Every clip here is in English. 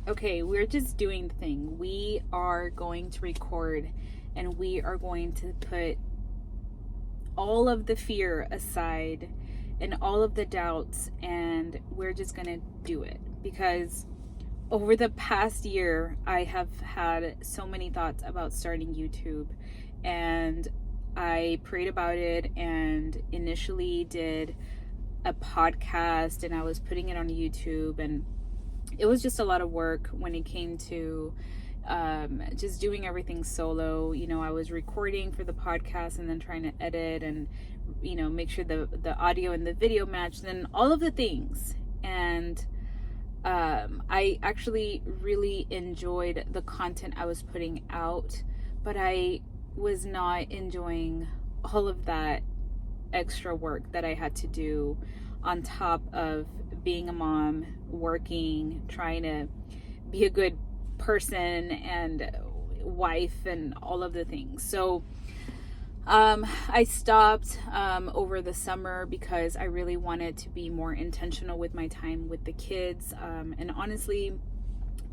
Okay, we're just doing the thing. We are going to record and we are going to put all of the fear aside and all of the doubts, and we're just going to do it because over the past year, I have had so many thoughts about starting YouTube, and I prayed about it and initially did a podcast and I was putting it on YouTube, and it was just a lot of work when it came to just doing everything solo. I was recording for the podcast and then trying to edit and make sure the audio and the video matched and all of the things. And I actually really enjoyed the content I was putting out, but I was not enjoying all of that extra work that I had to do on top of being a mom, working, trying to be a good person and wife and all of the things. So I stopped over the summer because I really wanted to be more intentional with my time with the kids. And honestly,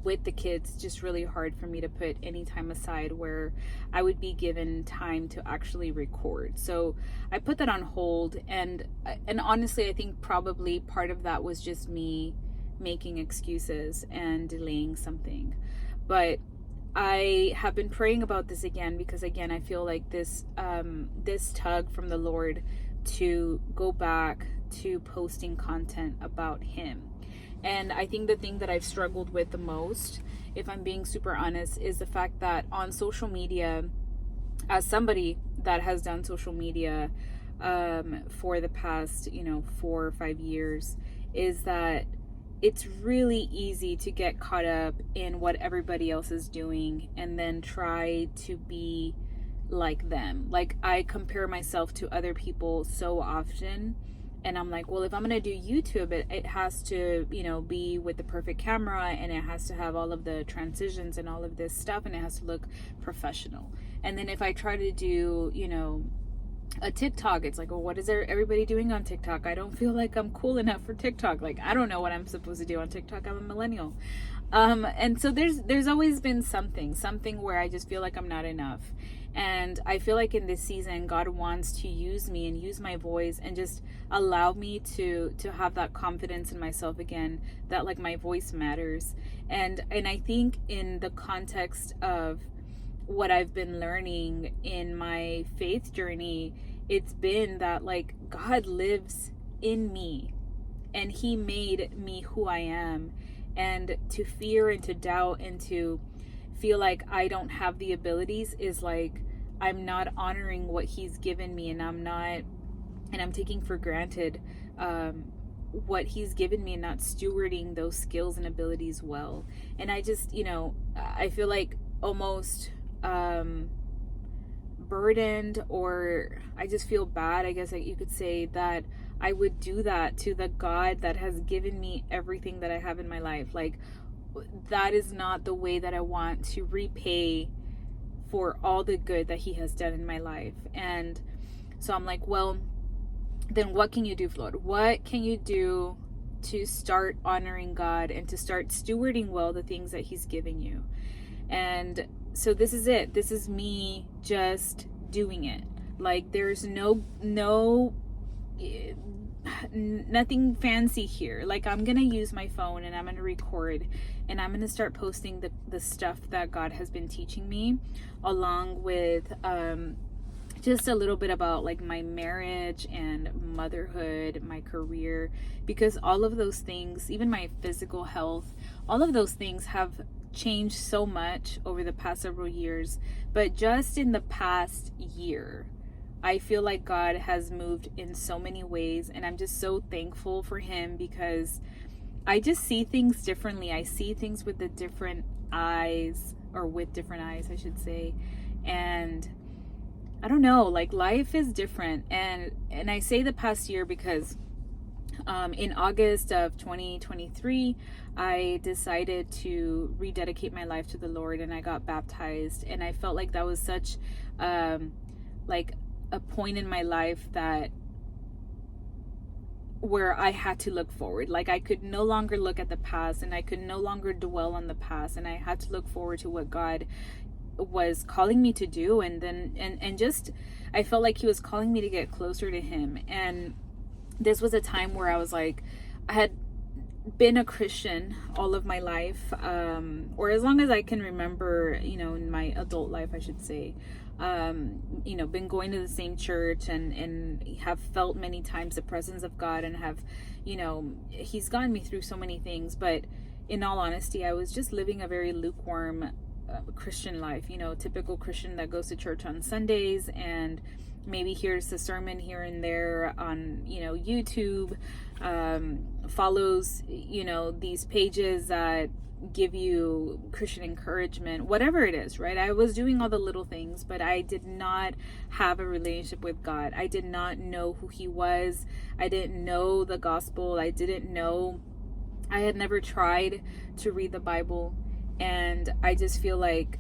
with the kids, just really hard for me to put any time aside where I would be given time to actually record. So I put that on hold, and honestly, I think probably part of that was just me making excuses and delaying something. But I have been praying about this again because again I feel like this tug from the Lord to go back to posting content about him. And I think the thing that I've struggled with the most, if I'm being super honest, is the fact that on social media, as somebody that has done social media for the past 4 or 5 years, is that it's really easy to get caught up in what everybody else is doing and then try to be like them. Like, I compare myself to other people so often, and I'm like, well, if I'm going to do YouTube, it has to, be with the perfect camera, and it has to have all of the transitions and all of this stuff, and it has to look professional. And then if I try to do, a TikTok, it's like, well, what is everybody doing on TikTok? I don't feel like I'm cool enough for TikTok. Like, I don't know what I'm supposed to do on TikTok. I'm a millennial. And so there's always been something where I just feel like I'm not enough. And I feel like in this season, God wants to use me and use my voice and just allow me to have that confidence in myself again, that like my voice matters. And I think in the context of what I've been learning in my faith journey, it's been that like God lives in me and he made me who I am. And to fear and to doubt and to feel like I don't have the abilities is like I'm not honoring what he's given me, and I'm taking for granted what he's given me and not stewarding those skills and abilities well. And I just, I feel like almost burdened, or I just feel bad, I guess you could say, that I would do that to the God that has given me everything that I have in my life. Like, that is not the way that I want to repay for all the good that he has done in my life. And so I'm like, well, then what can you do, Lord? What can you do to start honoring God and to start stewarding well the things that he's giving you? And so this is it. This is me just doing it. Like, there's nothing fancy here. Like, I'm gonna use my phone and I'm gonna record and I'm gonna start posting the stuff that God has been teaching me, along with just a little bit about like my marriage and motherhood, my career, because all of those things, even my physical health, all of those things have changed so much over the past several years. But just in the past year, I feel like God has moved in so many ways, and I'm just so thankful for him because I just see things differently. I see things with the different eyes, or with different eyes, I should say. And I don't know, like, life is different. And I say the past year because in August of 2023, I decided to rededicate my life to the Lord, and I got baptized. And I felt like that was such like a point in my life that where I had to look forward. Like, I could no longer look at the past, and I could no longer dwell on the past, and I had to look forward to what God was calling me to do. And then and just I felt like he was calling me to get closer to him. And this was a time where I was like, I had been a Christian all of my life, or as long as I can remember, in my adult life, I should say. Been going to the same church, and have felt many times the presence of God, and have, he's gotten me through so many things. But in all honesty, I was just living a very lukewarm Christian life, typical Christian that goes to church on Sundays and maybe hears a sermon here and there on, YouTube, follows, these pages that give you Christian encouragement, whatever it is, right? I was doing all the little things, but I did not have a relationship with God. I did not know who he was. I didn't know the gospel. I had never tried to read the Bible. And I just feel like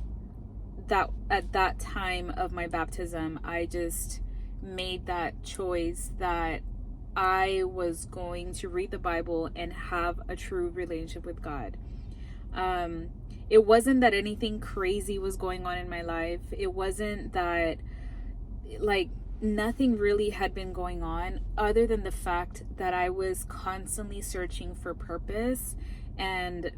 that at that time of my baptism, I just made that choice that I was going to read the Bible and have a true relationship with God. It wasn't that anything crazy was going on in my life. It wasn't that, like, nothing really had been going on other than the fact that I was constantly searching for purpose and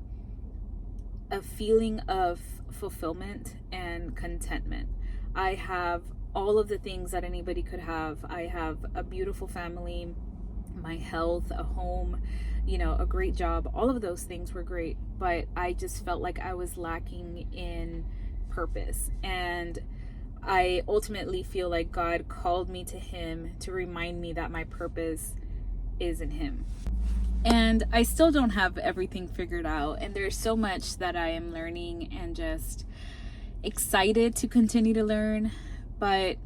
a feeling of fulfillment and contentment. I have all of the things that anybody could have. I have a beautiful family, my health, a home, a great job. All of those things were great, but I just felt like I was lacking in purpose. And I ultimately feel like God called me to him to remind me that my purpose is in him. And I still don't have everything figured out, and there's so much that I am learning and just excited to continue to learn. But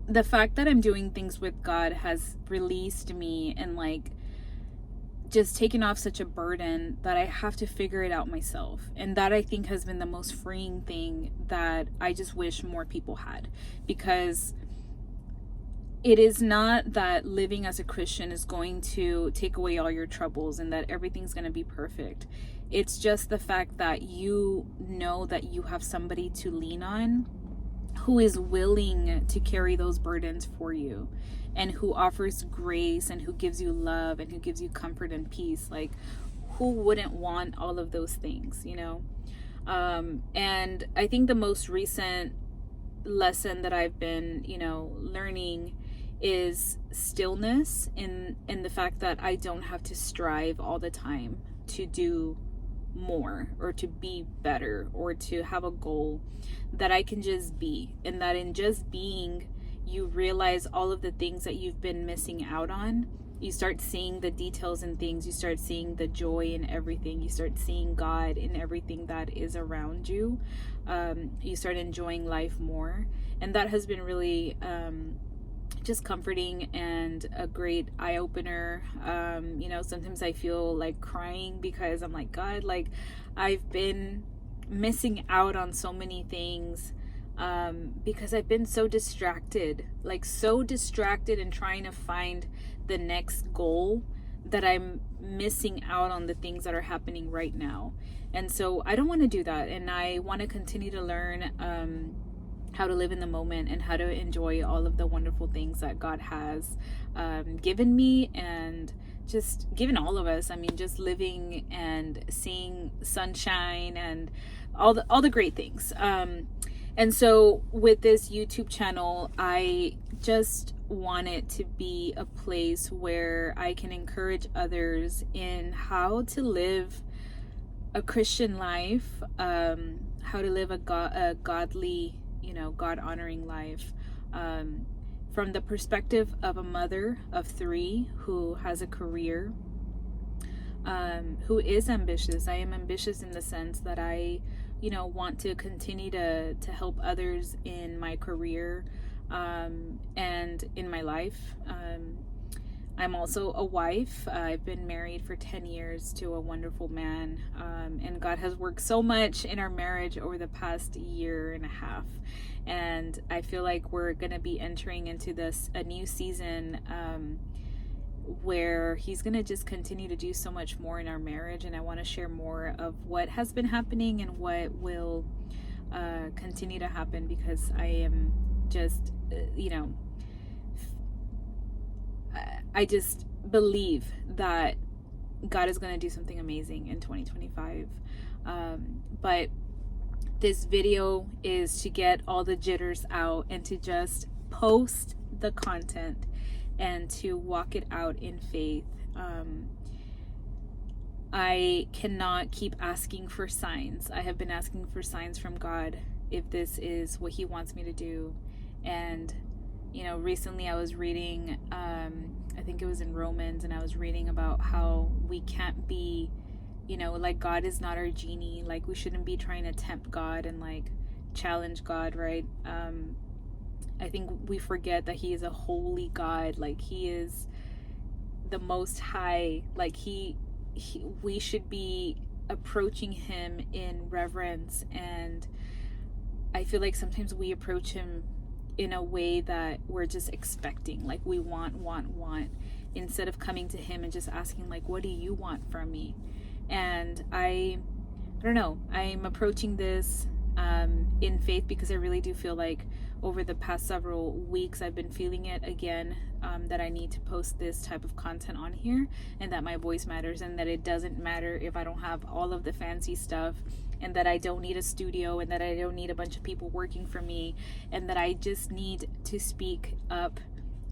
the fact that I'm doing things with God has released me and, like, just taken off such a burden that I have to figure it out myself. And that, I think, has been the most freeing thing that I just wish more people had. Because it is not that living as a Christian is going to take away all your troubles and that everything's going to be perfect. It's just the fact that you know that you have somebody to lean on who is willing to carry those burdens for you, and who offers grace, and who gives you love, and who gives you comfort and peace. Like, who wouldn't want all of those things, And I think the most recent lesson that I've been, learning is stillness, in the fact that I don't have to strive all the time to do more or to be better or to have a goal, that I can just be. And that in just being, you realize all of the things that you've been missing out on. You start seeing the details in things. You start seeing the joy in everything. You start seeing God in everything that is around you. You start enjoying life more. And that has been really just comforting and a great eye-opener. Sometimes I feel like crying because I'm like, God, like, I've been missing out on so many things because I've been so distracted and trying to find the next goal, that I'm missing out on the things that are happening right now. And so I don't want to do that, and I want to continue to learn how to live in the moment and how to enjoy all of the wonderful things that God has given me, and just given all of us. I mean, just living and seeing sunshine and all the great things. And so with this YouTube channel, I just want it to be a place where I can encourage others in how to live a Christian life, how to live a godly, God-honoring life, from the perspective of a mother of 3 who has a career, who is ambitious. I am ambitious in the sense that I, want to continue to help others in my career, and in my life. I'm also a wife. I've been married for 10 years to a wonderful man, and God has worked so much in our marriage over the past year and a half. And I feel like we're going to be entering into a new season where he's going to just continue to do so much more in our marriage. And I want to share more of what has been happening and what will continue to happen, because I am just, I just believe that God is going to do something amazing in 2025. But this video is to get all the jitters out and to just post the content and to walk it out in faith. I cannot keep asking for signs. I have been asking for signs from God if this is what he wants me to do. And recently I was reading, I think it was in Romans, and I was reading about how we can't be, like, God is not our genie. Like, we shouldn't be trying to tempt God and like challenge God, right? I think we forget that he is a holy God. Like, he is the most high. Like, we should be approaching him in reverence. And I feel like sometimes we approach him in a way that we're just expecting, like we want, instead of coming to him and just asking, like, what do you want from me? And I don't know, I'm approaching this in faith, because I really do feel like over the past several weeks I've been feeling it again, that I need to post this type of content on here, and that my voice matters, and that it doesn't matter if I don't have all of the fancy stuff, and that I don't need a studio, and that I don't need a bunch of people working for me, and that I just need to speak up,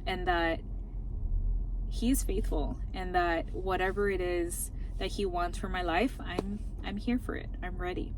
and that he's faithful, and that whatever it is that he wants for my life, I'm here for it. I'm ready.